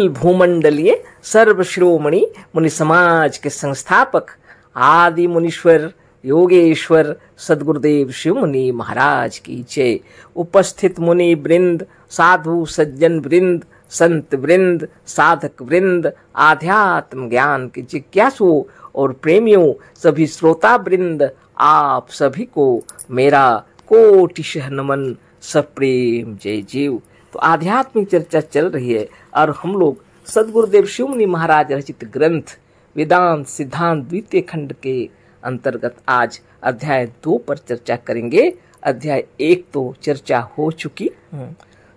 भूमंडलीय सर्वशिरोमणि मुनि समाज के संस्थापक आदि मुनीश्वर योगेश्वर सद्गुरुदेव शिव मुनि महाराज की जय। उपस्थित मुनि वृंद, साधु सज्जन वृंद, संत वृंद, साधक वृंद, आध्यात्म ज्ञान के जिज्ञासु और प्रेमियों, सभी श्रोता वृंद, आप सभी को मेरा कोटिशः नमन, सप्रेम जय जीव। तो आध्यात्मिक चर्चा चल रही है और हम लोग सद्गुरुदेव शिव मुनि महाराज रचित ग्रंथ वेदांत सिद्धांत द्वितीय खंड के अंतर्गत आज अध्याय 2 पर चर्चा करेंगे। अध्याय 1 तो चर्चा हो चुकी।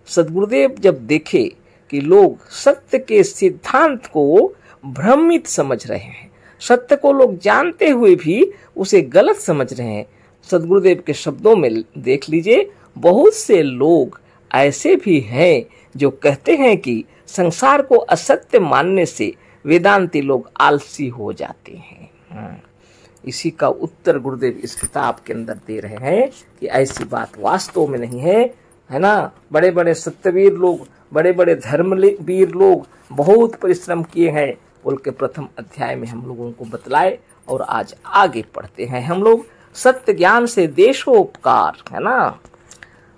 सद्गुरुदेव जब देखे कि लोग सत्य के सिद्धांत को भ्रमित समझ रहे हैं, सत्य को लोग जानते हुए भी उसे गलत समझ रहे हैं, सद्गुरुदेव के शब्दों में देख लीजिए, बहुत से लोग ऐसे भी हैं जो कहते हैं कि संसार को असत्य मानने से वेदांती लोग आलसी हो जाते हैं। इसी का उत्तर गुरुदेव इस किताब के अंदर दे रहे हैं कि ऐसी बात वास्तव में नहीं है, है ना। बड़े बड़े सत्यवीर लोग, बड़े बड़े धर्मवीर लोग बहुत परिश्रम किए हैं बोल के प्रथम अध्याय में हम लोगों को बतलाए। और आज आगे पढ़ते हैं हम लोग। सत्य ज्ञान से देशोपकार, है ना।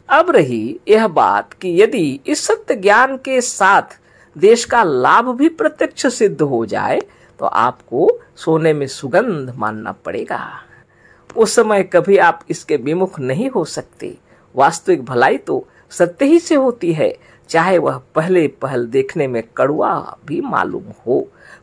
अब रही यह बात कि यदि इस सत्य ज्ञान के साथ देश का लाभ भी प्रत्यक्ष सिद्ध हो जाए तो आपको सोने में सुगंध मानना पड़ेगा। उस समय कभी आप इसके विमुख नहीं हो सकते। वास्तविक भलाई तो सत्य ही से होती है, चाहे वह पहले पहल देखने में कड़वा भी मालूम हो,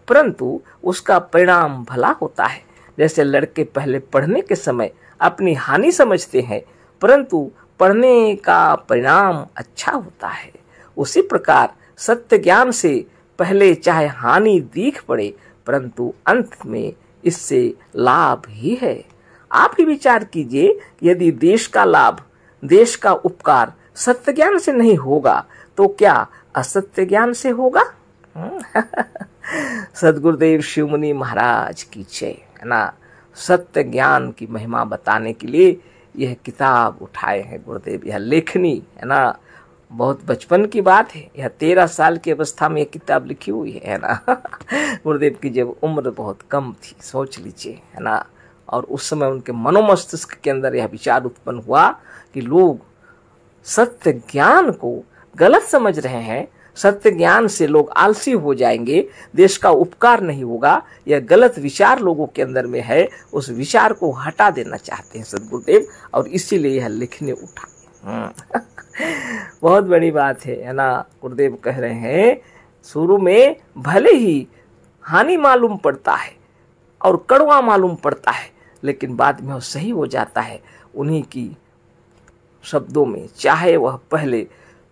परंतु उसका परिणाम भला होता है। जैसे लड़के पहले पढ़ने के समय अपनी हानि समझते हैं, परंतु पढ़ने का परिणाम अच्छा होता है, उसी प्रकार सत्य ज्ञान से पहले चाहे हानि दिख पड़े, परंतु अंत में इससे लाभ ही है। आप ही विचार कीजिए, यदि देश का लाभ, देश का उपकार सत्य ज्ञान से नहीं होगा तो क्या असत्य ज्ञान से होगा? सद्गुरुदेव शिव मुनि महाराज की जय, है ना। सत्य ज्ञान की महिमा बताने के लिए यह किताब उठाए हैं गुरुदेव, यह लेखनी, है ना। बहुत बचपन की बात है, यह 13 साल की अवस्था में यह किताब लिखी हुई है ना। गुरुदेव की जब उम्र बहुत कम थी, सोच लीजिए, है ना। और उस समय उनके मनोमस्तिष्क के अंदर यह विचार उत्पन्न हुआ कि लोग सत्य ज्ञान को गलत समझ रहे हैं, सत्य ज्ञान से लोग आलसी हो जाएंगे, देश का उपकार नहीं होगा। यह गलत विचार लोगों के अंदर में है, उस विचार को हटा देना चाहते हैं सद्गुरुदेव, और इसीलिए यह लिखने उठा। बहुत बड़ी बात है ना। गुरुदेव कह रहे हैं, शुरू में भले ही हानि मालूम पड़ता है और कड़वा मालूम पड़ता है, लेकिन बाद में वो सही हो जाता है। उन्हीं की शब्दों में, चाहे वह पहले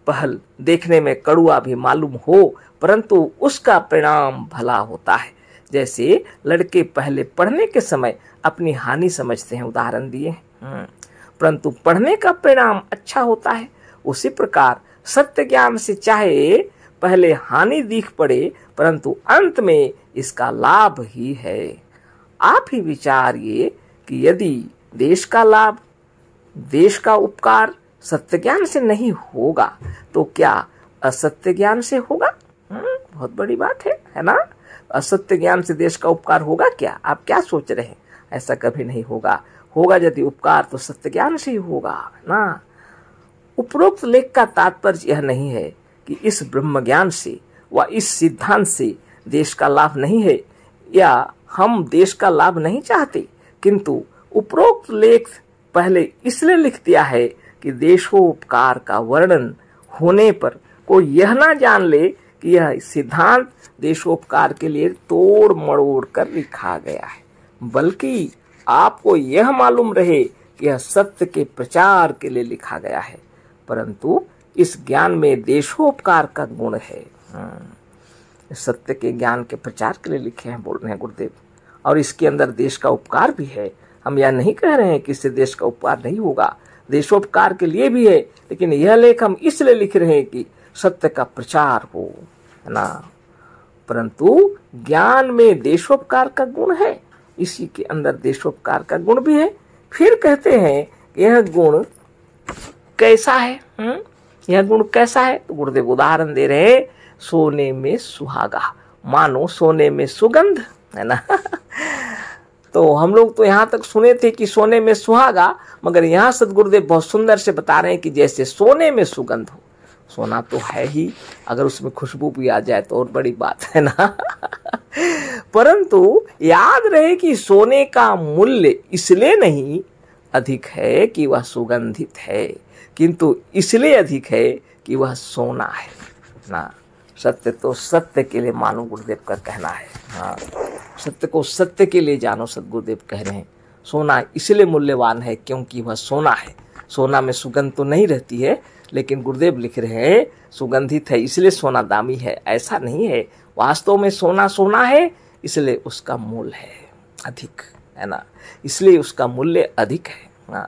पहल देखने में कड़वा भी मालूम हो, परंतु उसका परिणाम भला होता है। जैसे लड़के पहले पढ़ने के समय अपनी हानि समझते हैं, उदाहरण दिए, परंतु पढ़ने का परिणाम अच्छा होता है। उसी प्रकार सत्य ज्ञान से चाहे पहले हानि दिख पड़े, परंतु अंत में इसका लाभ ही है। आप ही विचारिए कि यदि देश का लाभ, देश का उपकार सत्य ज्ञान से नहीं होगा तो क्या असत्य ज्ञान से होगा? बहुत बड़ी बात है ना। असत्य ज्ञान से देश का उपकार होगा क्या? आप क्या सोच रहे हैं? ऐसा कभी नहीं होगा। होगा यदि उपकार तो सत्य ज्ञान से ही होगा ना। उपरोक्त लेख का तात्पर्य यह नहीं है कि इस ब्रह्म ज्ञान से व इस सिद्धांत से देश का लाभ नहीं है, या हम देश का लाभ नहीं चाहते, किंतु उपरोक्त लेख पहले इसलिए लिख दिया है कि देशोपकार का वर्णन होने पर कोई यह ना जान ले कि यह सिद्धांत देशोपकार के लिए तोड़ मड़ोड़ कर लिखा गया है, बल्कि आपको यह मालूम रहे कि यह सत्य के प्रचार के लिए लिखा गया है। परंतु इस ज्ञान में देशोपकार का गुण है। सत्य के ज्ञान के प्रचार के लिए लिखे हैं, बोल रहे हैं गुरुदेव, और इसके अंदर देश का उपकार भी है। हम यह नहीं कह रहे हैं कि इससे देश का उपकार नहीं होगा, देशोपकार के लिए भी है, लेकिन यह लेख हम इसलिए लिख रहे हैं कि सत्य का प्रचार हो, है ना। परंतु ज्ञान में देशोपकार का गुण है, इसी के अंदर देशोपकार का गुण भी है। फिर कहते हैं यह गुण कैसा है? यह गुण कैसा है? तो गुरुदेव उदाहरण दे रहे हैं, सोने में सुहागा, मानो सोने में सुगंध, है ना। तो हम लोग तो यहाँ तक सुने थे कि सोने में सुहागा, मगर यहाँ सद्गुरुदेव बहुत सुंदर से बता रहे हैं कि जैसे सोने में सुगंध हो। सोना तो है ही, अगर उसमें खुशबू भी आ जाए तो और बड़ी बात है ना। परंतु याद रहे कि सोने का मूल्य इसलिए नहीं अधिक है कि वह सुगंधित है, किंतु इसलिए अधिक है कि वह सोना है ना। सत्य तो सत्य के लिए मानो, गुरुदेव का कहना है। हाँ, सत्य को सत्य के लिए जानो, सद्गुरुदेव कह रहे हैं। सोना इसलिए मूल्यवान है क्योंकि वह सोना है। सोना में सुगंध तो नहीं रहती है, लेकिन गुरुदेव लिख रहे हैं सुगंधित है इसलिए सोना दामी है। ऐसा नहीं है, वास्तव में सोना सोना है, इसलिए उसका मूल्य है अधिक, है ना। इसलिए उसका मूल्य अधिक है ना।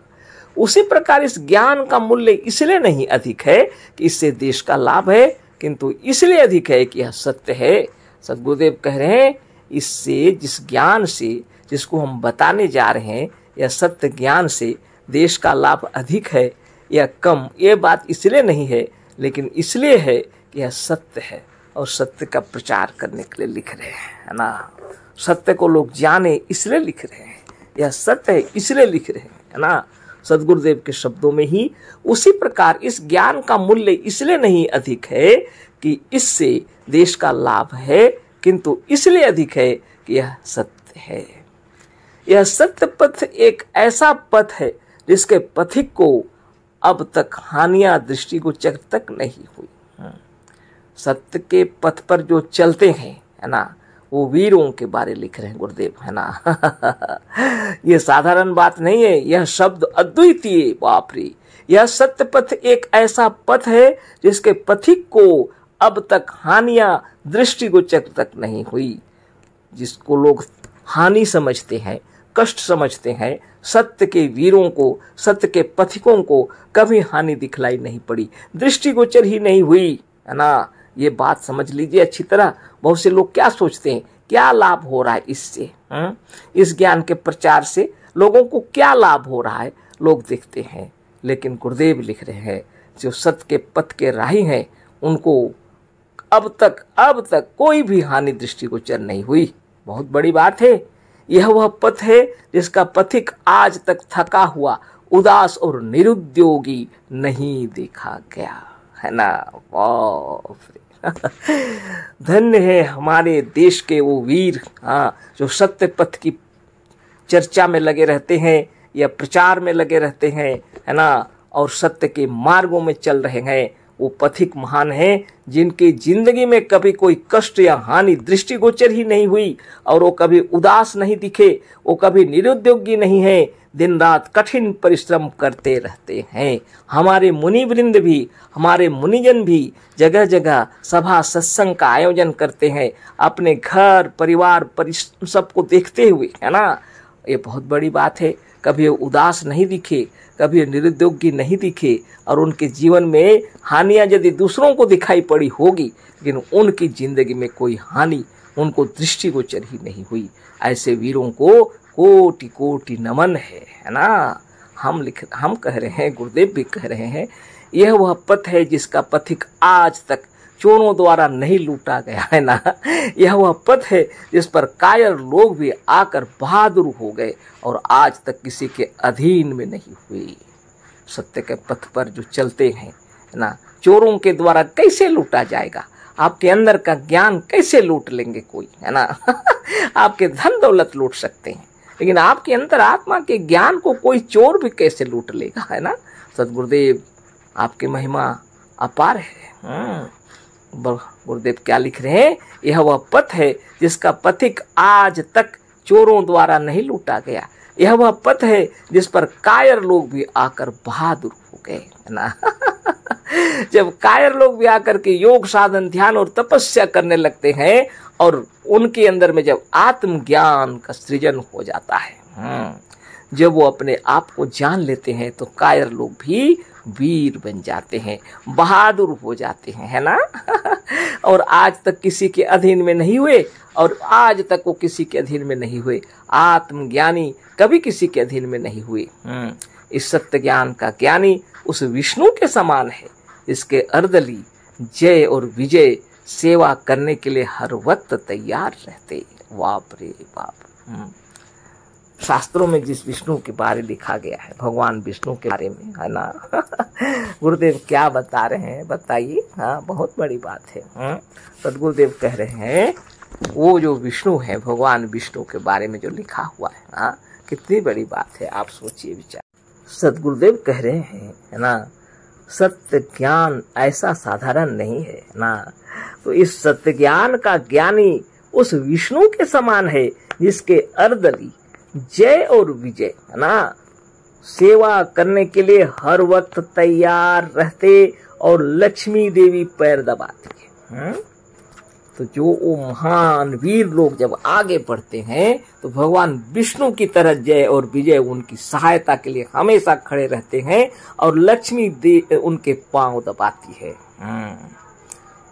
उसी प्रकार इस ज्ञान का मूल्य इसलिए नहीं अधिक है कि इससे देश का लाभ है, किंतु इसलिए अधिक है कि यह सत्य है। सद्गुरुदेव कह रहे हैं इससे, जिस ज्ञान से जिसको हम बताने जा रहे हैं, यह सत्य ज्ञान से देश का लाभ अधिक है या कम, ये बात इसलिए नहीं है, लेकिन इसलिए है कि यह सत्य है और सत्य का प्रचार करने के लिए लिख रहे हैं, है ना। सत्य को लोग जाने इसलिए लिख रहे हैं, यह सत्य है इसलिए लिख रहे हैं, है ना। सद्गुरुदेव के शब्दों में ही उसी प्रकार इस ज्ञान का मूल्य इसलिए नहीं अधिक है कि इससे देश का लाभ है, किंतु इसलिए अधिक है कि यह सत्य है। यह सत्य पथ एक ऐसा पथ है जिसके पथिक को अब तक हानियां दृष्टिगोचर तक नहीं हुई। सत्य के पथ पर जो चलते हैं, है ना, वो वीरों के बारे लिख रहे हैं गुरुदेव, है ना। ये साधारण बात नहीं है, यह शब्द अद्वितीय, बाप रे। यह सत्य पथ एक ऐसा पथ है जिसके पथिक को अब तक हानियां दृष्टिगोचर तक नहीं हुई। जिसको लोग हानि समझते हैं, कष्ट समझते हैं, सत्य के वीरों को, सत्य के पथिकों को कभी हानि दिखलाई नहीं पड़ी, दृष्टिगोचर ही नहीं हुई, है ना। ये बात समझ लीजिए अच्छी तरह। बहुत से लोग क्या सोचते हैं, क्या लाभ हो रहा है इससे, इस ज्ञान के प्रचार से लोगों को क्या लाभ हो रहा है, लोग देखते हैं। लेकिन गुरुदेव लिख रहे हैं जो सत्य के पथ के राही हैं, उनको अब तक कोई भी हानि दृष्टिगोचर नहीं हुई। बहुत बड़ी बात है। यह वह पथ है जिसका पथिक आज तक थका हुआ, उदास और निरुद्योगी नहीं देखा गया, है ना। धन्य है हमारे देश के वो वीर, हाँ, जो सत्य पथ की चर्चा में लगे रहते हैं या प्रचार में लगे रहते हैं, है ना, और सत्य के मार्गों में चल रहे हैं। वो पथिक महान हैं जिनकी जिंदगी में कभी कोई कष्ट या हानि दृष्टिगोचर ही नहीं हुई, और वो कभी उदास नहीं दिखे, वो कभी निरुद्योगी नहीं है, दिन रात कठिन परिश्रम करते रहते हैं। हमारे मुनि वृंद भी, हमारे मुनिजन भी जगह जगह सभा सत्संग का आयोजन करते हैं, अपने घर परिवार सबको देखते हुए, है ना। ये बहुत बड़ी बात है। कभी उदास नहीं दिखे, कभी निरुद्योगी नहीं दिखे, और उनके जीवन में हानियां यदि दूसरों को दिखाई पड़ी होगी, लेकिन उनकी जिंदगी में कोई हानि उनको दृष्टिगोचर ही नहीं हुई। ऐसे वीरों को कोटि कोटि नमन है ना। हम कह रहे हैं, गुरुदेव भी कह रहे हैं, यह वह पथ है जिसका पथिक आज तक चोरों द्वारा नहीं लूटा गया, है ना। यह वह पथ है जिस पर कायर लोग भी आकर बहादुर हो गए और आज तक किसी के अधीन में नहीं हुए। सत्य के पथ पर जो चलते हैं, है ना, चोरों के द्वारा कैसे लूटा जाएगा। आपके अंदर का ज्ञान कैसे लूट लेंगे कोई, है ना। आपके धन दौलत लूट सकते हैं, लेकिन आपके अंतर आत्मा के ज्ञान को कोई चोर भी कैसे लूट लेगा, है ना। सद्गुरुदेव आपकी महिमा अपार है। गुरुदेव क्या लिख रहे हैं, यह वह पथ है जिसका पथिक आज तक चोरों द्वारा नहीं लूटा गया। यह वह पथ है जिस पर कायर लोग भी आकर बहादुर हो गए, है ना। जब कायर लोग भी आकर के योग साधन ध्यान और तपस्या करने लगते हैं और उनके अंदर में जब आत्मज्ञान का सृजन हो जाता है, जब वो अपने आप को जान लेते हैं, तो कायर लोग भी वीर बन जाते हैं, बहादुर हो जाते हैं, है ना। और आज तक किसी के अधीन में नहीं हुए, और आज तक वो किसी के अधीन में नहीं हुए। आत्मज्ञानी कभी किसी के अधीन में नहीं हुए। इस सत्य ज्ञान का ज्ञानी उस विष्णु के समान है, इसके अर्दली जय और विजय सेवा करने के लिए हर वक्त तैयार रहते। बाप रे बाप। शास्त्रों में जिस विष्णु के बारे लिखा गया है, भगवान विष्णु के बारे में, है ना गुरुदेव क्या बता रहे हैं बताइए। हाँ, बहुत बड़ी बात है। सदगुरुदेव कह रहे हैं वो जो विष्णु है, भगवान विष्णु के बारे में जो लिखा हुआ है, हाँ, कितनी बड़ी बात है, आप सोचिए विचार। सदगुरुदेव कह रहे हैं, है ना, सत्य ज्ञान ऐसा साधारण नहीं है ना। तो इस सत्य ज्ञान का ज्ञानी उस विष्णु के समान है जिसके अर्दली जय और विजय, है ना, सेवा करने के लिए हर वक्त तैयार रहते और लक्ष्मी देवी पैर दबाती है। तो जो वो महान वीर लोग जब आगे बढ़ते हैं तो भगवान विष्णु की तरह जय और विजय उनकी सहायता के लिए हमेशा खड़े रहते हैं और लक्ष्मी देवी उनके पांव दबाती है।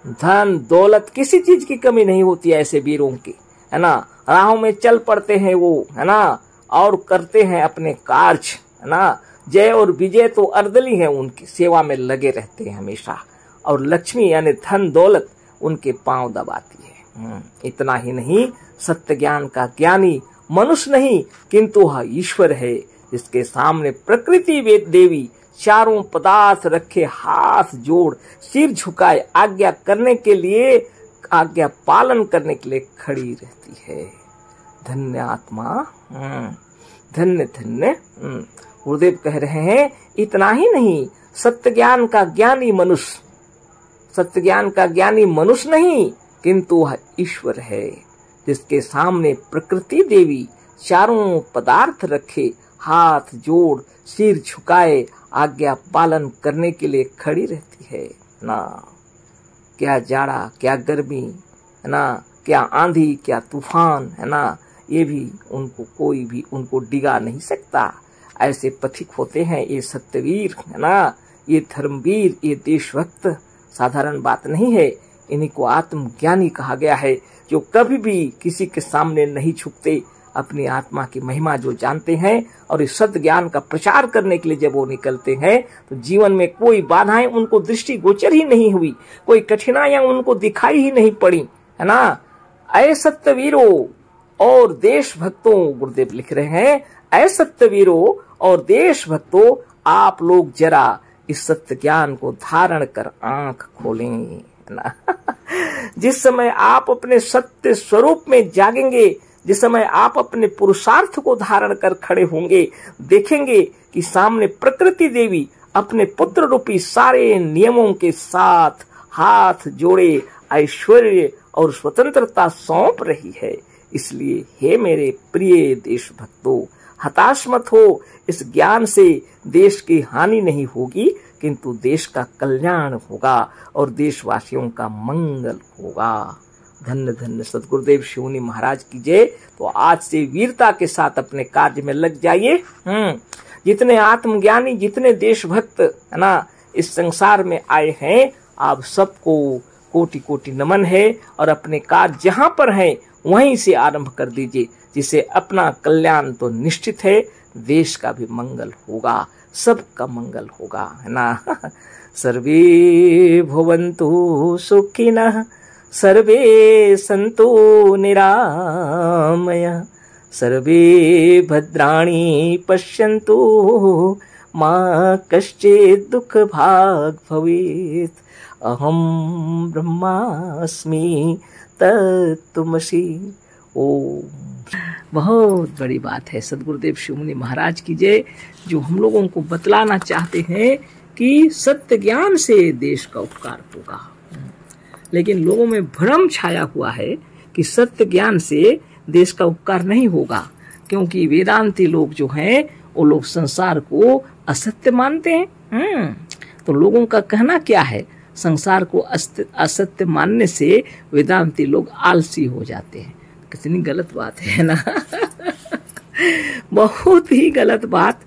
धन दौलत किसी चीज की कमी नहीं होती है ऐसे वीरों की, है ना। राहों में चल पड़ते हैं वो, है ना, और करते हैं अपने कार्य, है ना। जय और विजय तो अर्दली है, उनकी सेवा में लगे रहते हैं हमेशा, और लक्ष्मी यानी धन दौलत उनके पांव दबाती है। इतना ही नहीं, सत्य ज्ञान का ज्ञानी मनुष्य नहीं किंतु वह ईश्वर है जिसके सामने प्रकृति देवी चारों पदार्थ रखे हाथ जोड़ सिर झुकाए आज्ञा पालन करने के लिए खड़ी रहती है। धन्य आत्मा, धन्य धन्य। गुरुदेव कह रहे हैं इतना ही नहीं, सत्य ज्ञान का ज्ञानी मनुष्य, सत्य ज्ञान का ज्ञानी मनुष्य नहीं किंतु वह ईश्वर है जिसके सामने प्रकृति देवी चारों पदार्थ रखे हाथ जोड़ सिर झुकाए आज्ञा पालन करने के लिए खड़ी रहती है ना। क्या जाड़ा, क्या गर्मी, है ना, क्या आंधी, क्या तूफान, है ना, ये भी उनको कोई भी उनको डिगा नहीं सकता। ऐसे पथिक होते हैं ये सत्यवीर, है ना, ये धर्मवीर, ये देशभक्त। साधारण बात नहीं है, इन्हीं को आत्मज्ञानी कहा गया है, जो कभी भी किसी के सामने नहीं झुकते, अपनी आत्मा की महिमा जो जानते हैं और इस सत्य ज्ञान का प्रचार करने के लिए जब वो निकलते हैं तो जीवन में कोई बाधाएं उनको दृष्टिगोचर ही नहीं हुई, कोई कठिनाइयां उनको दिखाई ही नहीं पड़ी, है ना। ऐ सत्यवीरों और देशभक्तों, गुरुदेव लिख रहे हैं, ऐ सत्यवीरों और देशभक्तों, आप लोग जरा इस सत्य ज्ञान को धारण कर आंख खोलें ना। जिस समय आप अपने सत्य स्वरूप में जागेंगे, जिस समय आप अपने पुरुषार्थ को धारण कर खड़े होंगे, देखेंगे कि सामने प्रकृति देवी अपने पुत्र रूपी सारे नियमों के साथ हाथ जोड़े ऐश्वर्य और स्वतंत्रता सौंप रही है। इसलिए हे मेरे प्रिय देशभक्तों, हताश मत हो। इस ज्ञान से देश की हानि नहीं होगी किंतु देश का कल्याण होगा और देशवासियों का मंगल होगा। धन्य धन्य सदगुरुदेव शिव मुनि महाराज की जय। तो आज से वीरता के साथ अपने कार्य में लग जाइए। जितने आत्मज्ञानी, जितने देशभक्त, है ना, इस संसार में आए हैं, आप सबको कोटि कोटि नमन है और अपने कार्य जहां पर हैं वहीं से आरंभ कर दीजिए, जिससे अपना कल्याण तो निश्चित है, देश का भी मंगल होगा, सबका मंगल होगा, है ना। सर्वे भवन्तु सुखिनः, सर्वे सन्तु निरामया, सर्वे भद्राणि पश्यन्तु, मा कश्चित् दुःख भाग् भवेत्। अहं ब्रह्मास्मि तत्त्वमसि। ओम। बहुत बड़ी बात है। सदगुरुदेव शिव मुनि महाराज की जय, जो हम लोगों को बतलाना चाहते हैं कि सत्य ज्ञान से देश का उपकार होगा। लेकिन लोगों में भ्रम छाया हुआ है कि सत्य ज्ञान से देश का उपकार नहीं होगा, क्योंकि वेदांती लोग जो हैं वो लोग संसार को असत्य मानते हैं। तो लोगों का कहना क्या है, संसार को असत्य मानने से वेदांती लोग आलसी हो जाते हैं। कितनी गलत बात है ना। बहुत ही गलत बात।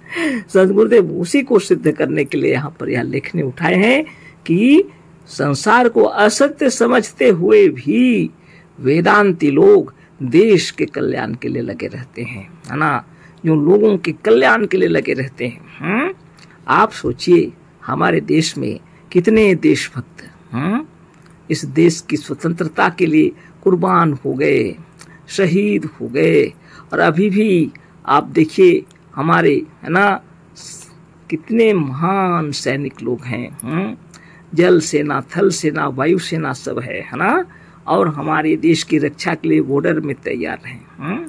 सदगुरुदेव उसी को सिद्ध करने के लिए यहाँ पर यह लेखने उठाए हैं कि संसार को असत्य समझते हुए भी वेदांती लोग देश के कल्याण के लिए लगे रहते हैं, है ना, जो लोगों के कल्याण के लिए लगे रहते हैं। आप सोचिए हमारे देश में कितने देशभक्त, इस देश की स्वतंत्रता के लिए कुर्बान हो गए, शहीद हो गए। और अभी भी आप देखिए हमारे, है ना, कितने महान सैनिक लोग हैं। जल सेना, थल सेना, वायु सेना सब है ना, और हमारे देश की रक्षा के लिए बॉर्डर में तैयार हैं।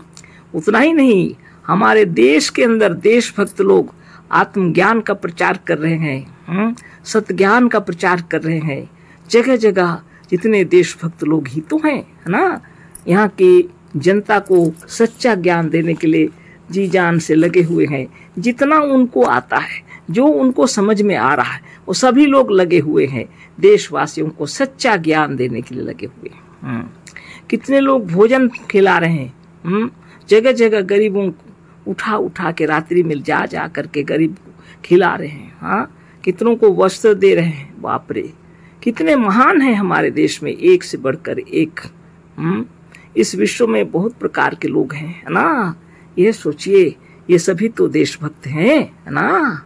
उतना ही नहीं, हमारे देश के अंदर देशभक्त लोग आत्मज्ञान का प्रचार कर रहे हैं, सत्य ज्ञान का प्रचार कर रहे हैं। जगह जगह जितने देशभक्त लोग ही तो हैं, है ना, यहाँ की जनता को सच्चा ज्ञान देने के लिए जी जान से लगे हुए हैं। जितना उनको आता है, जो उनको समझ में आ रहा है, वो सभी लोग लगे हुए हैं देशवासियों को सच्चा ज्ञान देने के लिए लगे हुए हैं। कितने लोग भोजन खिला रहे हैं, जगह जगह गरीबों को उठा उठा के रात्रि में जा जा करके गरीब को खिला रहे हैं। हाँ, कितनों को वस्त्र दे रहे हैं। बाप रे, कितने महान हैं हमारे देश में, एक से बढ़कर एक। इस विश्व में बहुत प्रकार के लोग हैं, है ना। ये सोचिए, ये सभी तो देशभक्त हैं, है ना।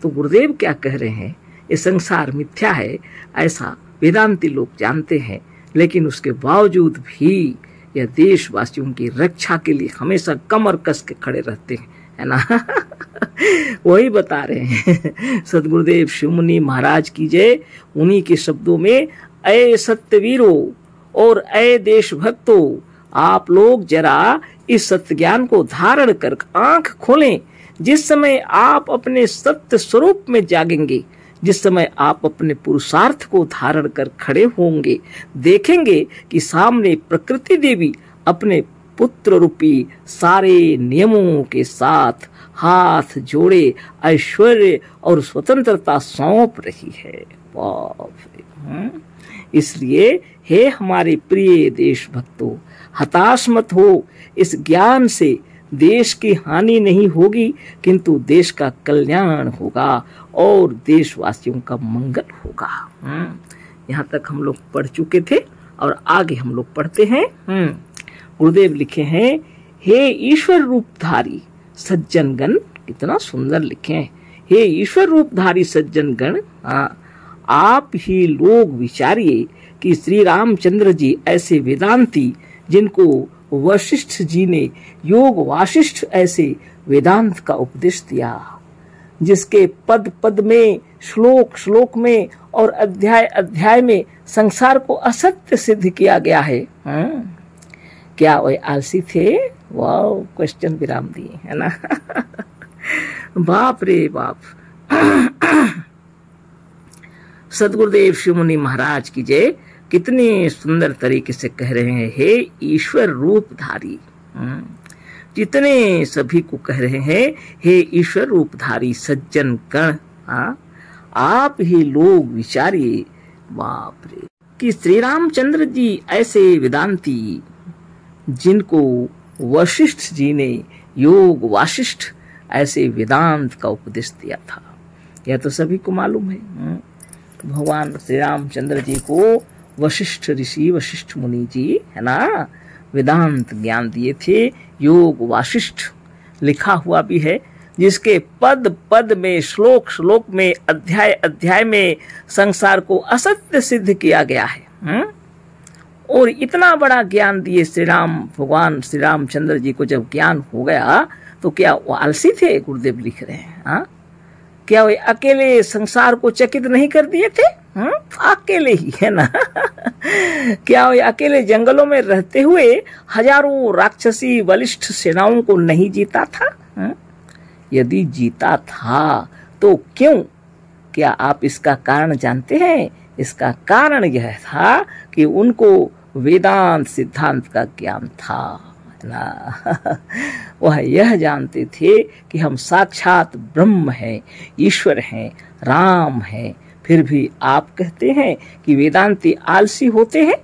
तो गुरुदेव क्या कह रहे हैं, ये संसार मिथ्या है, ऐसा वेदांती लोग जानते हैं, लेकिन उसके बावजूद भी यह देशवासियों की रक्षा के लिए हमेशा कमर कस के खड़े रहते हैं, है ना। वही बता रहे हैं सदगुरुदेव शिव मुनि महाराज की जय। उन्हीं के शब्दों में, ऐ सत्यवीरों और ऐ देशभक्तों, आप लोग जरा इस सत्य ज्ञान को धारण कर आंख खोलें। जिस समय आप अपने सत्य स्वरूप में जागेंगे, जिस समय आप अपने पुरुषार्थ को धारण कर खड़े होंगे, देखेंगे कि सामने प्रकृति देवी अपने पुत्र रूपी सारे नियमों के साथ हाथ जोड़े ऐश्वर्य और स्वतंत्रता सौंप रही है। इसलिए हे हमारे प्रिय देशभक्तों, हताश मत हो। इस ज्ञान से देश की हानि नहीं होगी, किंतु देश का कल्याण होगा और देशवासियों का मंगल होगा। यहाँ तक हम लोग पढ़ चुके थे और आगे हम लोग पढ़ते हैं। गुरुदेव लिखे हैं, हे ईश्वर रूपधारी सज्जन गण, कितना सुंदर लिखे हैं। हे ईश्वर रूपधारी सज्जन गण, आप ही लोग विचारिए कि श्री रामचंद्र जी ऐसे वेदांती, जिनको वशिष्ठ जी ने योग वासिष्ठ ऐसे वेदांत का उपदेश दिया, जिसके पद पद में, श्लोक श्लोक में और अध्याय अध्याय में संसार को असत्य सिद्ध किया गया है। क्या वे आलसी थे? वाह, क्वेश्चन विराम दिए, है ना। बाप रे बाप। सदगुरुदेव शिव मुनि महाराज की जय। कितने सुंदर तरीके से कह रहे हैं, हे ईश्वर रूपधारी। जितने सभी को कह रहे हैं, हे ईश्वर रूपधारी सज्जन गण, आप ही लोग विचारिए, बाप रे, कि श्री रामचंद्र जी ऐसे वेदांती, जिनको वशिष्ठ जी ने योग वासिष्ठ ऐसे वेदांत का उपदेश दिया था। यह तो सभी को मालूम है। भगवान श्री रामचंद्र जी को वशिष्ठ ऋषि, वशिष्ठ मुनि जी, है ना, वेदांत ज्ञान दिए थे। योग वासिष्ठ लिखा हुआ भी है, जिसके पद पद में, श्लोक श्लोक में, अध्याय अध्याय में संसार को असत्य सिद्ध किया गया है। और इतना बड़ा ज्ञान दिए श्री राम, भगवान श्री रामचंद्र जी को जब ज्ञान हो गया, तो क्या वो आलसी थे? गुरुदेव लिख रहे हैं। क्या वे अकेले संसार को चकित नहीं कर दिए थे? अकेले ही, है ना। क्या वे अकेले जंगलों में रहते हुए हजारों राक्षसी बलिष्ठ सेनाओं को नहीं जीता था? यदि जीता था तो क्यों? क्या आप इसका कारण जानते हैं? इसका कारण यह था कि उनको वेदांत सिद्धांत का ज्ञान था ना। वह यह जानते थे कि हम साक्षात ब्रह्म हैं, ईश्वर हैं, राम हैं। फिर भी आप कहते हैं कि वेदांती आलसी होते हैं।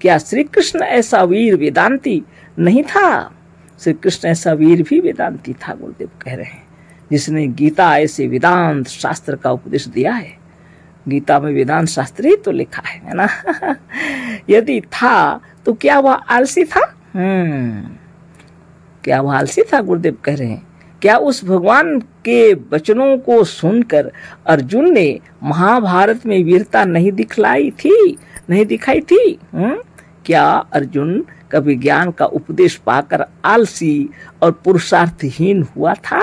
क्या श्री कृष्ण ऐसा वीर वेदांती नहीं था? श्री कृष्ण ऐसा वीर भी वेदांती था, गुरुदेव कह रहे हैं, जिसने गीता ऐसे वेदांत शास्त्र का उपदेश दिया है। गीता में वेदांत शास्त्र ही तो लिखा है ना। यदि था तो क्या वह आलसी था? क्या वह आलसी था? गुरुदेव कह रहे हैं, क्या उस भगवान के वचनों को सुनकर अर्जुन ने महाभारत में वीरता नहीं दिखलाई थी? नहीं दिखाई थी? क्या अर्जुन कभी ज्ञान का उपदेश पाकर आलसी और पुरुषार्थहीन हुआ था?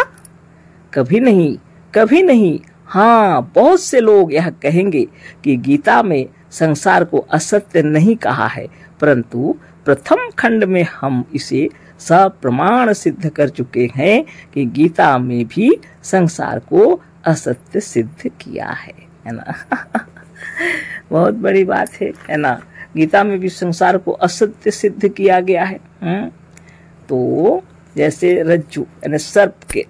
कभी नहीं, कभी नहीं। हाँ, बहुत से लोग यह कहेंगे कि गीता में संसार को असत्य नहीं कहा है, परंतु प्रथम खंड में हम इसे सप्रमाण सिद्ध कर चुके हैं कि गीता में भी संसार को असत्य सिद्ध किया है ना। बहुत बड़ी बात है ना। गीता में भी संसार को असत्य सिद्ध किया गया है। तो जैसे रज्जु यानी सर्प के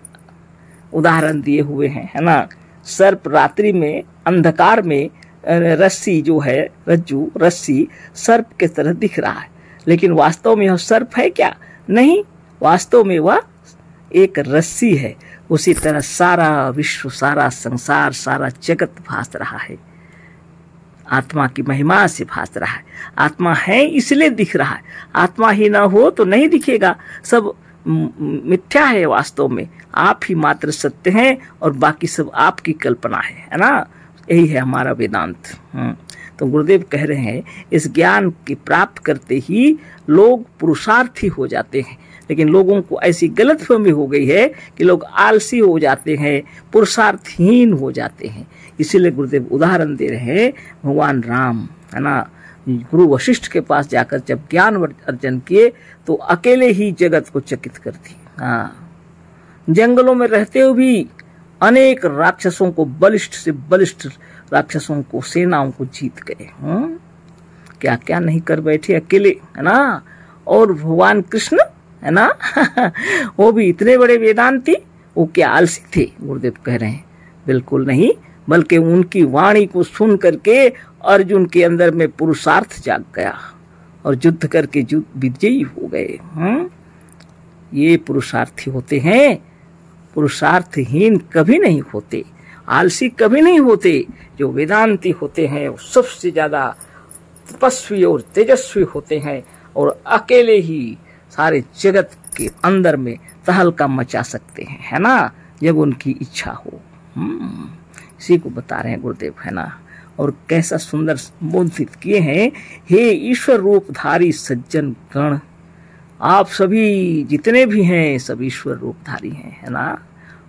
उदाहरण दिए हुए हैं, है ना। सर्प रात्रि में अंधकार में रस्सी जो है, रज्जु रस्सी सर्प के तरह दिख रहा है, लेकिन वास्तव में यह सर्प है क्या? नहीं, वास्तव में वह एक रस्सी है। उसी तरह सारा विश्व, सारा संसार, सारा जगत भास रहा है, आत्मा की महिमा से भास रहा है। आत्मा है इसलिए दिख रहा है, आत्मा ही ना हो तो नहीं दिखेगा। सब मिथ्या है, वास्तव में आप ही मात्र सत्य हैं और बाकी सब आपकी कल्पना है ना। यही है हमारा वेदांत। तो गुरुदेव कह रहे हैं इस ज्ञान की प्राप्त करते ही लोग पुरुषार्थी हो जाते हैं, लेकिन लोगों को ऐसी गलतफहमी हो गई है कि लोग आलसी हो जाते हैं, पुरुषार्थहीन हो जाते हैं। इसीलिए गुरुदेव उदाहरण दे रहे हैं भगवान राम, है ना। गुरु वशिष्ठ के पास जाकर जब ज्ञान अर्जन किए तो अकेले ही जगत को चकित कर दी। जंगलों में रहते हुए भी अनेक राक्षसों को, बलिष्ठ से बलिष्ठ राक्षसों को, सेनाओं को जीत गए। क्या क्या नहीं कर बैठे अकेले, है ना। और भगवान कृष्ण, है ना, वो भी इतने बड़े वेदांती, वो क्या आलसी थे? गुरुदेव कह रहे हैं बिल्कुल नहीं, बल्कि उनकी वाणी को सुन करके अर्जुन के अंदर में पुरुषार्थ जाग गया और युद्ध करके विजयी हो गए। ये पुरुषार्थी होते हैं, पुरुषार्थहीन कभी नहीं होते, आलसी कभी नहीं होते। जो वेदांती होते हैं वो सबसे ज्यादा तपस्वी और तेजस्वी होते हैं और अकेले ही सारे जगत के अंदर में तहलका मचा सकते हैं, है ना, जब उनकी इच्छा हो। इसी को बता रहे हैं गुरुदेव, है ना। और कैसा सुंदर संबोधित किए हैं, हे ईश्वर रूपधारी सज्जन गण, आप सभी जितने भी हैं सब ईश्वर रूपधारी हैं, है ना।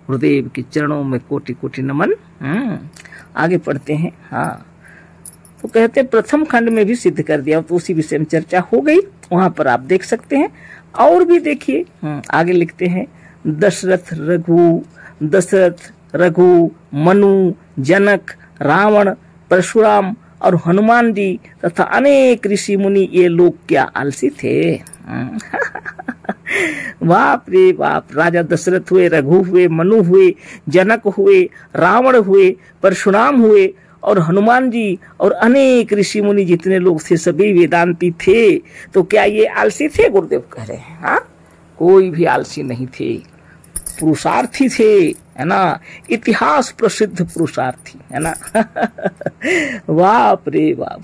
गुरुदेव के चरणों में कोटि कोटि नमन। आगे पढ़ते हैं। तो कहते हैं प्रथम खंड में भी सिद्ध कर दिया, तो उसी विषय में चर्चा हो गई, वहां पर आप देख सकते हैं। और भी देखिए, आगे लिखते हैं दशरथ रघु मनु जनक रावण परशुराम और हनुमान जी तथा अनेक ऋषि मुनि, ये लोग क्या आलसी थे? बाप रे बाप, राजा दशरथ हुए, रघु हुए, मनु हुए, जनक हुए, रावण हुए, परशुराम हुए और हनुमान जी और अनेक ऋषि मुनि जितने लोग थे सभी वेदांती थे। तो क्या ये आलसी थे? गुरुदेव कह रहे हैं कोई भी आलसी नहीं थे, पुरुषार्थी थे, है ना। इतिहास प्रसिद्ध पुरुषार्थी, है ना। बाप रे बाप,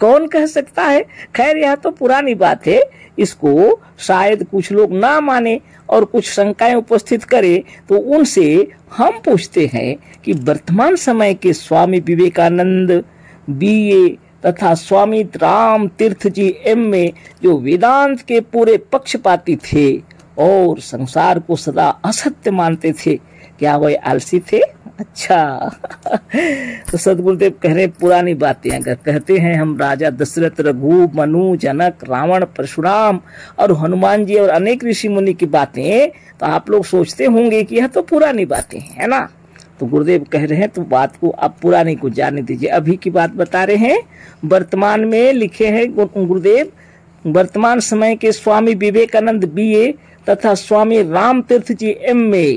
कौन कह सकता है? खैर यह तो पुरानी बात है, इसको शायद कुछ लोग ना माने और कुछ शंकाएं उपस्थित करे, तो उनसे हम पूछते हैं कि वर्तमान समय के स्वामी विवेकानंद BA तथा स्वामी राम तीर्थ जी MA जो वेदांत के पूरे पक्षपाती थे और संसार को सदा असत्य मानते थे, क्या वह आलसी थे? अच्छा। तो सदगुरुदेव कह रहे पुरानी बातें अगर कहते हैं हम राजा दशरथ, रघु, मनु, जनक, रावण, परशुराम और हनुमान जी और अनेक ऋषि मुनि की बातें, तो आप लोग सोचते होंगे कि यह तो पुरानी बातें हैं, है ना। तो गुरुदेव कह रहे हैं तो बात को आप पुरानी को जाने दीजिए, अभी की बात बता रहे हैं। वर्तमान में लिखे हैं गुरुदेव, वर्तमान समय के स्वामी विवेकानंद BA तथा स्वामी राम तीर्थ जी MA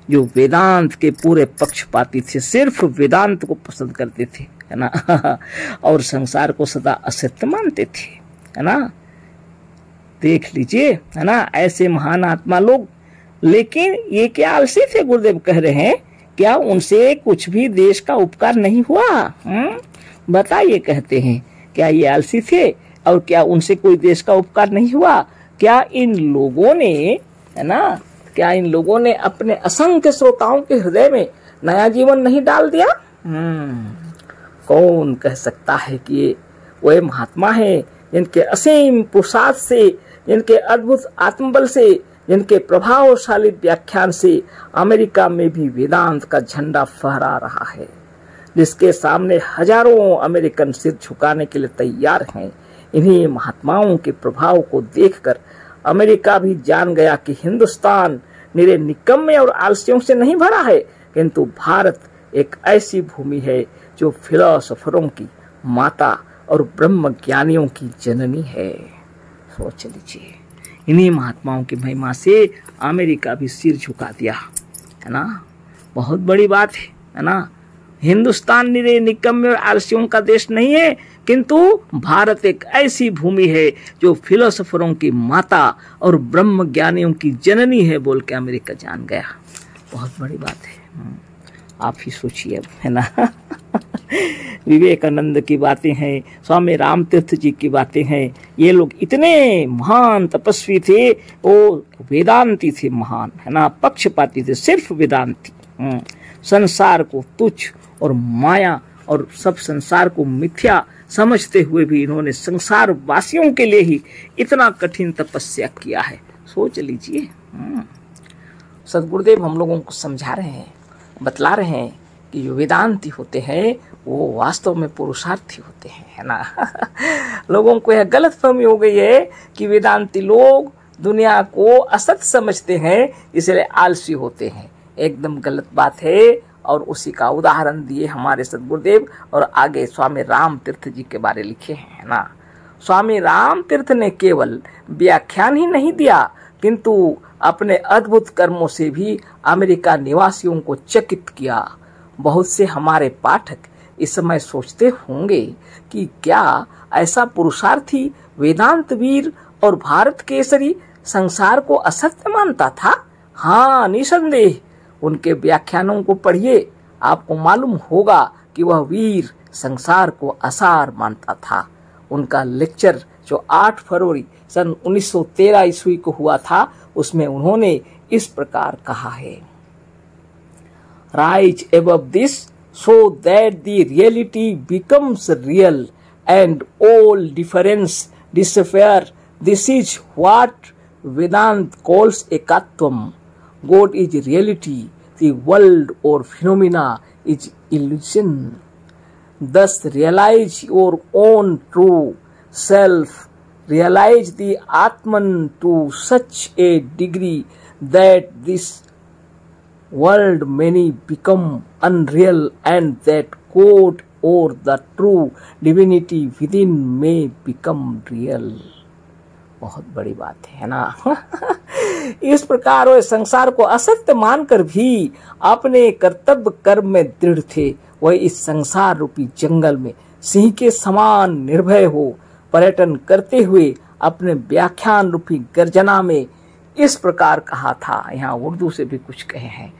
जो वेदांत के पूरे पक्षपाती थे, सिर्फ वेदांत को पसंद करते थे, है ना, और संसार को सदा असत्य मानते थे, है ना। देख लीजिए, है ना, ऐसे महान आत्मा लोग। लेकिन ये क्या आलसी थे? गुरुदेव कह रहे हैं क्या उनसे कुछ भी देश का उपकार नहीं हुआ? बताइए, कहते हैं क्या ये आलसी थे और क्या उनसे कोई देश का उपकार नहीं हुआ? क्या इन लोगों ने, है ना, क्या इन लोगों ने अपने असंख्य श्रोताओं के हृदय में नया जीवन नहीं डाल दिया? कौन कह सकता है कि ये वह महात्मा है जिनके असीम पुरुषार्थ से, जिनके अद्भुत आत्मबल से, जिनके प्रभावशाली व्याख्यान से अमेरिका में भी वेदांत का झंडा फहरा रहा है, जिसके सामने हजारों अमेरिकन सिर झुकाने के लिए तैयार हैं। इन्हीं महात्माओं के प्रभाव को देखकर अमेरिका भी जान गया कि हिंदुस्तान निरे निकम्मे और आलसियों से नहीं भरा है, किंतु भारत एक ऐसी भूमि है जो फिलोसोफरों की माता और ब्रह्म ज्ञानियों की जननी है। सोच लीजिए, इन्हीं महात्माओं की महिमा से अमेरिका भी सिर झुका दिया, है ना। बहुत बड़ी बात है ना। हिंदुस्तान निरे निकम्मे और आलसियों का देश नहीं है, किंतु भारत एक ऐसी भूमि है जो फिलोसोफरों की माता और ब्रह्म ज्ञानियों की जननी है बोल के अमेरिका जान गया। बहुत बड़ी बात है। आप ही सोचिए अब, है ना। विवेकानंद की बातें हैं, स्वामी राम तीर्थ जी की बातें हैं। ये लोग इतने महान तपस्वी थे, वो वेदांती थे महान, है ना, पक्षपाती थे, सिर्फ वेदांती। संसार को तुच्छ और माया और सब संसार को मिथ्या समझते हुए भी इन्होंने संसार वासियों के लिए ही इतना कठिन तपस्या किया है। सोच लीजिए। सदगुरुदेव हम लोगों को समझा रहे हैं, बतला रहे हैं कि जो वेदांती होते हैं वो वास्तव में पुरुषार्थी होते हैं, है ना। लोगों को यह गलत फहमी हो गई है कि वेदांती लोग दुनिया को असत समझते हैं इसलिए आलसी होते हैं। एकदम गलत बात है। और उसी का उदाहरण दिए हमारे सदगुरुदेव, और आगे स्वामी राम तीर्थ जी के बारे लिखे हैं, है ना। स्वामी राम तीर्थ ने केवल व्याख्यान ही नहीं दिया, किंतु अपने अद्भुत कर्मों से भी अमेरिका निवासियों को चकित किया। बहुत से हमारे पाठक इस समय सोचते होंगे कि क्या ऐसा पुरुषार्थी वेदांत वीर और भारत केसरी संसार को असत्य मानता था? हाँ, निसंदेह। उनके व्याख्यानों को पढ़िए, आपको मालूम होगा कि वह वीर संसार को असार मानता था। उनका लेक्चर जो 8 फरवरी सन 1913 ईस्वी को हुआ था, उसमें उन्होंने इस प्रकार कहा है, rise above this so that the reality becomes real and all difference disappear. This is what Vedanta calls ekatvam. God is reality, the world or phenomena is illusion. Thus realize your own true self, realize the Atman to such a degree that this world may become unreal and that God or the true divinity within may become real. बहुत बड़ी बात है ना। इस प्रकार वे संसार को असत्य मानकर भी अपने कर्तव्य कर्म में दृढ़ थे। वह इस संसार रूपी जंगल में सिंह के समान निर्भय हो पर्यटन करते हुए अपने व्याख्यान रूपी गर्जना में इस प्रकार कहा था। यहाँ उर्दू से भी कुछ कहे हैं,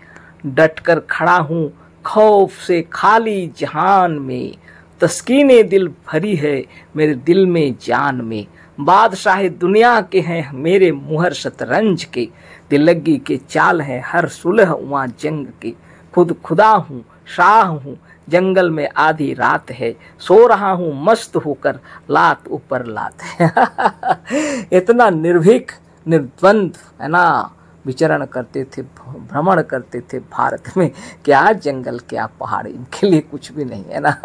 डटकर खड़ा हूँ खौफ से खाली जहान में, तस्कीने दिल भरी है मेरे दिल में जान में, बादशाह दुनिया के हैं मेरे मुहर शतरंज के, दिलगी के चाल है हर सुलह उमा जंग के, खुद खुदा हूँ शाह हूँ जंगल में आधी रात है, सो रहा हूँ मस्त होकर लात ऊपर लात है। इतना निर्भीक निर्द्वंद, है ना, विचरण करते थे, भ्रमण करते थे भारत में। क्या जंगल क्या पहाड़, इनके लिए कुछ भी नहीं, है ना।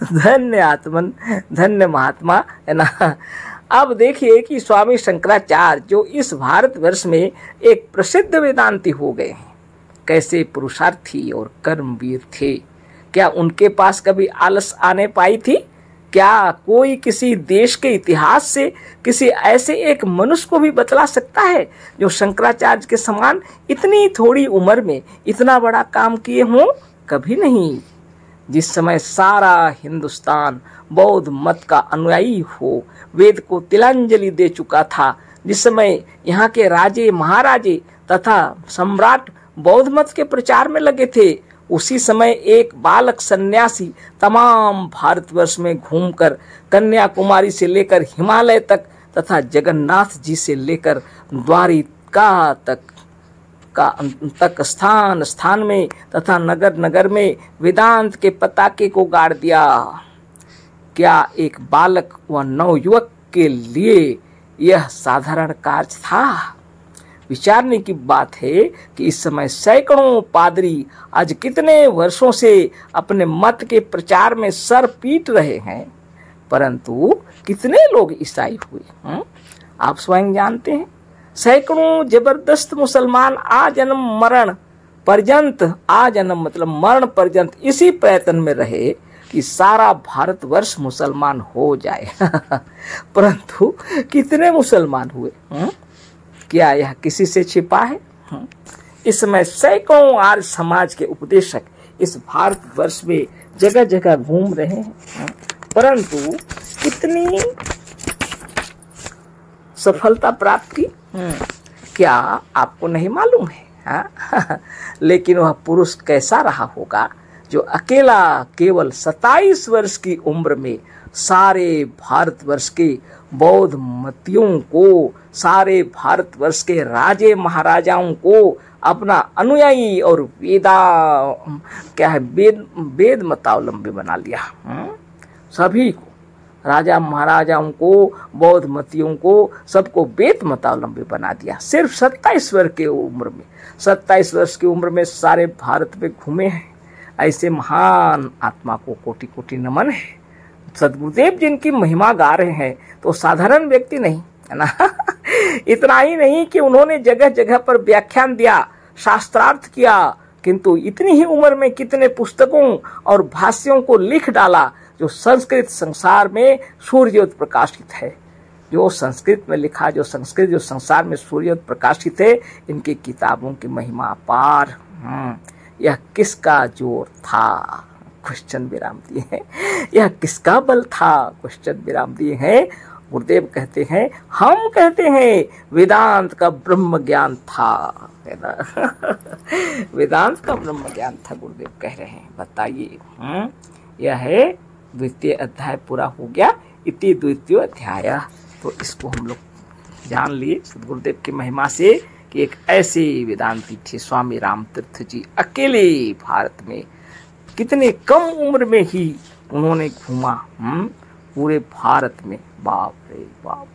धन्य आत्मन, धन्य महात्मा, है ना। अब देखिए कि स्वामी शंकराचार्य जो इस भारतवर्ष में एक प्रसिद्ध वेदांती हो गए हैं, कैसे पुरुषार्थी और कर्मवीर थे। क्या उनके पास कभी आलस आने पाई थी? क्या कोई किसी देश के इतिहास से किसी ऐसे एक मनुष्य को भी बतला सकता है जो शंकराचार्य के समान इतनी थोड़ी उम्र में इतना बड़ा काम किए हों? कभी नहीं। जिस समय सारा हिंदुस्तान बौद्ध मत का अनुयायी हो, वेद को तिलांजलि दे चुका था, जिस समय यहाँ के राजे महाराजे तथा सम्राट बौद्ध मत के प्रचार में लगे थे, उसी समय एक बालक सन्यासी तमाम भारतवर्ष में घूमकर कन्याकुमारी से लेकर हिमालय तक तथा जगन्नाथ जी से लेकर द्वारिका तक स्थान स्थान में तथा नगर नगर में वेदांत के पताके को गाड़ दिया। क्या एक बालक व नवयुवक के लिए यह साधारण कार्य था? विचारने की बात है कि इस समय सैकड़ों पादरी आज कितने वर्षों से अपने मत के प्रचार में सर पीट रहे हैं, परंतु कितने लोग ईसाई हुए? आप स्वयं जानते हैं। सैकड़ों जबरदस्त मुसलमान आजन्म मरण पर्यंत, आजन्म मतलब मरण पर्यंत इसी प्रयत्न में रहे कि सारा भारतवर्ष मुसलमान हो जाए परंतु कितने मुसलमान हुए? क्या यह किसी से छिपा है? इस समय सैकड़ों आर्य समाज के उपदेशक इस भारतवर्ष में जगह जगह घूम रहे हैं, परंतु कितनी सफलता प्राप्त की क्या आपको नहीं मालूम है? लेकिन वह पुरुष कैसा रहा होगा जो अकेला केवल 27 वर्ष की उम्र में सारे भारतवर्ष के बौद्ध मतियों को, सारे भारतवर्ष के राजे महाराजाओं को अपना अनुयायी और वेद मतावलंबी बना लिया। सभी को, राजा महाराजाओं को, बौद्ध मतियों को, सबको वेद मतावलंबी बना दिया। सिर्फ 27 वर्ष की उम्र में, 27 वर्ष की उम्र में सारे भारत में घूमे हैं। ऐसे महान आत्मा को कोटि कोटि नमन है। सदगुरुदेव जिनकी महिमा गा रहे हैं तो साधारण व्यक्ति नहीं है ना इतना ही नहीं कि उन्होंने जगह जगह पर व्याख्यान दिया, शास्त्रार्थ किया, किंतु इतनी ही उम्र में कितने पुस्तकों और भाष्यों को लिख डाला जो संस्कृत संसार में सूर्योदय प्रकाशित है। जो संस्कृत में लिखा, जो संस्कृत जो संसार में सूर्योदय प्रकाशित है, इनकी किताबों की महिमा अपार। यह किसका जोर था? क्वेश्चन विराम दिए हैं। यह किसका बल था? क्वेश्चन विराम दिए हैं। गुरुदेव कहते हैं, हम कहते हैं वेदांत का ब्रह्म ज्ञान था, है ना वेदांत का ब्रह्म ज्ञान था, गुरुदेव कह रहे हैं। बताइए, यह है द्वितीय अध्याय पूरा हो गया। इति द्वितीय अध्याय। तो इसको हम लोग जान लिए सदगुरुदेव की महिमा से कि एक ऐसे वेदांती थे स्वामी राम तीर्थ जी, अकेले भारत में कितने कम उम्र में ही उन्होंने घूमा पूरे भारत में। बाप रे बाप,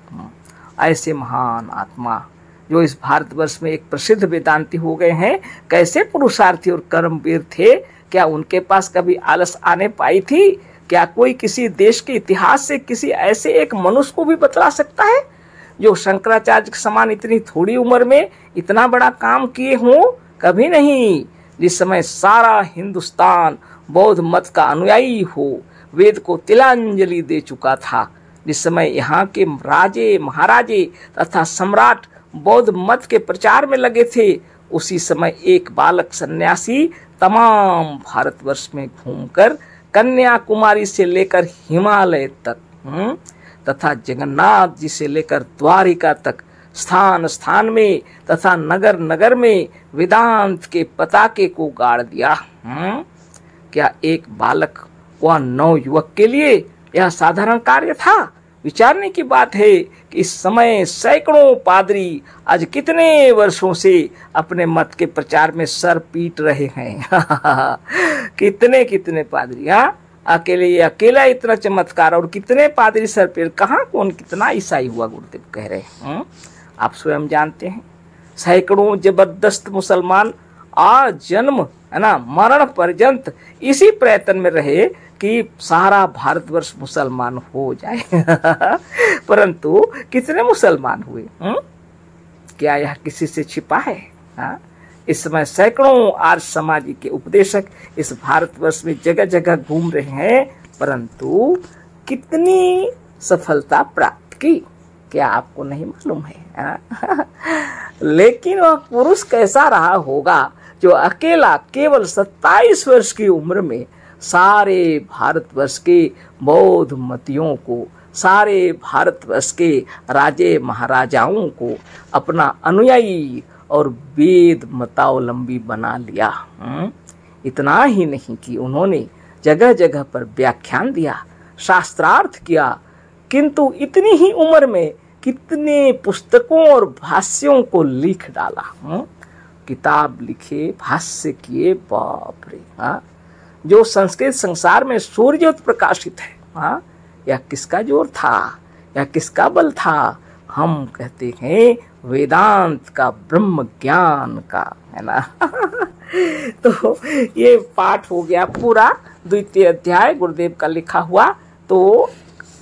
ऐसे महान आत्मा जो इस भारतवर्ष में एक प्रसिद्ध वेदांती हो गए हैं। कैसे पुरुषार्थी और कर्मवीर थे। क्या उनके पास कभी आलस आने पाई थी? क्या कोई किसी देश के इतिहास से किसी ऐसे एक मनुष्य को भी बतला सकता है जो शंकराचार्य के समान इतनी थोड़ी उम्र में इतना बड़ा काम किए हों? कभी नहीं। जिस समय सारा हिंदुस्तान बौद्ध मत का अनुयायी हो, वेद को तिलांजलि दे चुका था, जिस समय यहाँ के राजे महाराजे तथा सम्राट बौद्ध मत के प्रचार में लगे थे, उसी समय एक बालक सन्यासी तमाम भारतवर्ष में घूमकर कन्याकुमारी से लेकर हिमालय तक तथा जगन्नाथ जी से लेकर द्वारिका तक स्थान स्थान में तथा नगर नगर में वेदांत के पताके को गाड़ दिया। क्या एक बालक व नवयुवक के लिए यह साधारण कार्य था? विचारने की बात है कि इस समय सैकड़ों पादरी आज कितने वर्षों से अपने मत के प्रचार में सर पीट रहे हैं कितने कितने पादरी, अकेला इतना चमत्कार, और कितने पादरी सर पीट, कहाँ कौन कितना ईसाई हुआ? गुरुदेव कह रहे हैं, आप स्वयं जानते हैं। सैकड़ों जबरदस्त मुसलमान आजन्म, है ना, मरण पर्यंत इसी प्रयत्न में रहे कि सारा भारतवर्ष मुसलमान हो जाए परंतु कितने मुसलमान हुए? क्या यह किसी से छिपा है? इस समय सैकड़ों आर्य समाजी के उपदेशक इस भारतवर्ष में जगह जगह घूम रहे हैं, परंतु कितनी सफलता प्राप्त की क्या आपको नहीं मालूम है? लेकिन वह पुरुष कैसा रहा होगा जो अकेला केवल 27 वर्ष की उम्र में सारे भारतवर्ष के बौद्ध मतियों को, सारे भारतवर्ष के राजे महाराजाओं को अपना अनुयायी और वेद मतावलंबी बना लिया। इतना ही नहीं कि उन्होंने जगह जगह पर व्याख्यान दिया, शास्त्रार्थ किया, किंतु इतनी ही उम्र में कितने पुस्तकों और भाष्यों को लिख डाला। किताब लिखे, भाष्य किए, बाप रे। जो संस्कृत संसार में सूर्योदय प्रकाशित है, या किसका जोर था, या किसका बल था? हम कहते हैं वेदांत का, ब्रह्म ज्ञान का, है ना। तो ये पाठ हो गया पूरा, द्वितीय अध्याय गुरुदेव का लिखा हुआ। तो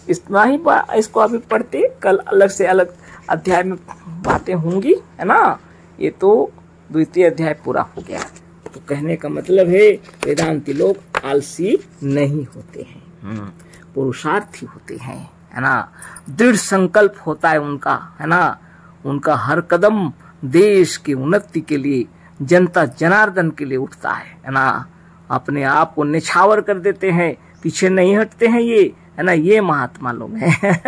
इतना ही इसको अभी पढ़ते, कल अलग से अलग अध्याय में बातें होंगी, है ना। ये तो द्वितीय अध्याय पूरा हो गया। तो कहने का मतलब है वेदांती लोग आलसी नहीं होते हैं, पुरुषार्थी होते हैं, है ना। दृढ़ संकल्प होता है उनका, है ना। उनका हर कदम देश की उन्नति के लिए, जनता जनार्दन के लिए उठता है ना। अपने आप को निछावर कर देते हैं, पीछे नहीं हटते हैं ये, है ना। ये महात्मा लोग हैं।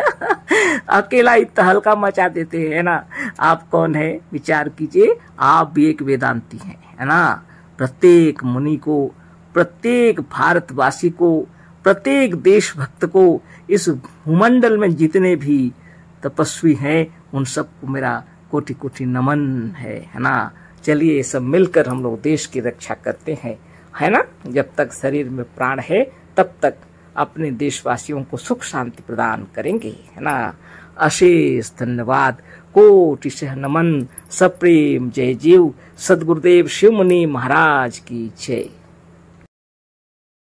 अकेला ही तहलका मचा देते हैं, है ना। आप कौन है विचार कीजिए, आप भी एक वेदांती हैं, है ना। प्रत्येक मुनि को, प्रत्येक भारतवासी को, प्रत्येक देशभक्त को, इस भूमंडल में जितने भी तपस्वी हैं उन सबको मेरा कोटि कोटि नमन है ना। चलिए सब मिलकर हम लोग देश की रक्षा करते हैं, है ना। जब तक शरीर में प्राण है तब तक अपने देशवासियों को सुख शांति प्रदान करेंगे, है ना। अशेष धन्यवाद, कोटि से नमन, सप्रेम जय जीव। सद्गुरुदेव शिव मुनि महाराज की जय।